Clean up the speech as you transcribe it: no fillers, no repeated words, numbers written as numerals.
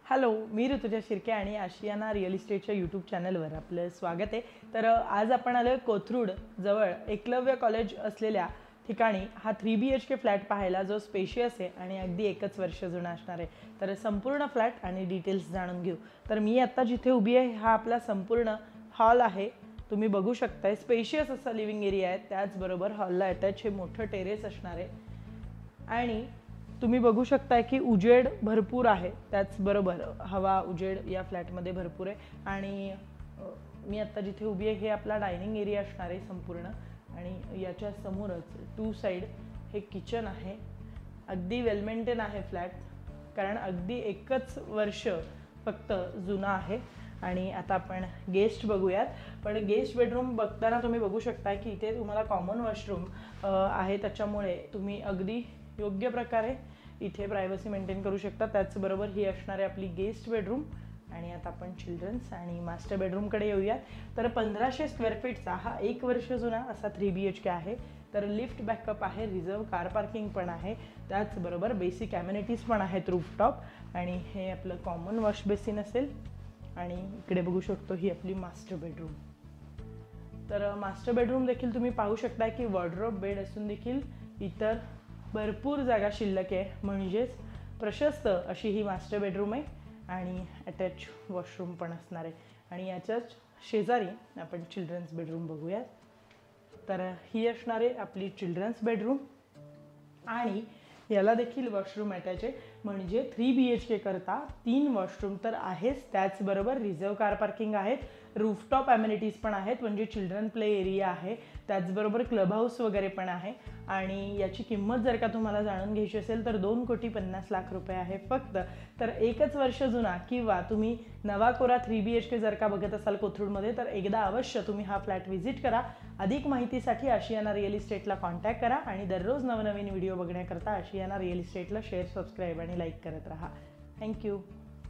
Hello, मी ऋतुजा शिर्के आणि Ashiana real इस्टेटच्या YouTube चॅनलवर आपलं स्वागत आहे। तर आज आपण आलो कोथरूड जवळ एकलव्य कॉलेज असलेल्या ठिकाणी हा 3 BHK फ्लॅट पाहायला, जो स्पेशियस आहे आणि अगदी एकच वर्ष जुना असणार आहे। तर संपूर्ण फ्लॅट आणि डिटेल्स जाणून घेऊ। तर मी आता जिथे उभी आहे हा आपला संपूर्ण हॉल आहे। तुम्ही बघू शकताय स्पेशियस असा लिव्हिंग एरिया आहे, त्याचबरोबर हॉलला अटॅच हे मोठं टेरेस असणार आहे आणि तुम्ही बघू शकताय की उजेड भरपूर आहे, त्याचबरोबर हवा उजेड या फ्लॅटमध्ये भरपूर आहे। आणि मी आता जिथे उभी आहे हे आपला डायनिंग एरिया असणार आहे संपूर्ण, आणि याच्या समोरच टू साइड हे किचन आहे। अगदी वेल मेंटेन आहे फ्लॅट, कारण अगदी एकच वर्ष फक्त जुना आहे। आणि आता आपण गेस्ट बघूयात। पण गेस्ट बेडरूम बघताना तुम्ही बघू शकता की इथे तुम्हाला कॉमन वॉशरूम आहे, त्याच्यामुळे तुम्ही अगदी योग्य प्रकारे इथे प्रायव्हसी मेंटेन करू शकता। त्याचबरोबर ही असणारी आपली गेस्ट बेडरूम। आणि आता आपण चिल्ड्रन्स आणि मास्टर बेडरूमकडे येऊयात। तर 1500 स्क्वेअर फीटचा हा एक वर्ष जुना असा 3 BHK आहे। तर लिफ्ट बॅकअप आहे, रिझर्व कार पार्किंग पण आहे, त्याचबरोबर बेसिक ॲम्युनिटीज पण आहेत रूफटॉप। आणि हे आपलं कॉमन वॉश बेसिन असेल। आणि इकडे बघू शकतो ही आपली मास्टर बेडरूम। तर मास्टर बेडरूम देखील तुम्ही पाहू शकता की वॉर्डरोब बेड असून देखील इतर भरपूर जागा शिल्लक आहे, म्हणजेच प्रशस्त अशी ही मास्टर बेडरूम आहे। आणि अटॅच वॉशरूम पण असणार आहे। आणि याच्याच शेजारी आपण चिल्ड्रन्स बेडरूम बघूयात। तर ही असणार आहे आपली चिल्ड्रन्स बेडरूम आणि याला देखील वॉशरूम अटॅच आहे, म्हणजे 3 BHK करता 3 वॉशरूम तर आहेच, त्याचबरोबर रिझर्व कार पार्किंग आहेत, रूफटॉप ॲम्युनिटीज पण आहेत, म्हणजे चिल्ड्रन प्ले एरिया आहे, त्याचबरोबर क्लब हाऊस वगैरे पण आहे। आणि याची किंमत जर का तुम्हाला जाणून घ्यायची असेल तर 2,50,00,000 रुपये आहे फक्त। तर एकच वर्ष जुना किंवा तुम्ही नवा कोरा 3 BHK जर का बघत असाल कोथरूडमध्ये, तर एकदा अवश्य तुम्ही हा फ्लॅट व्हिजिट करा। अधिक माहितीसाठी आशियाना रिअल इस्टेटला कॉन्टॅक्ट करा आणि दररोज नवनवीन व्हिडिओ बघण्याकरता आशियाना रिअल इस्टेटला शेअर, सबस्क्राईब आणि लाईक करत राहा। थँक्यू।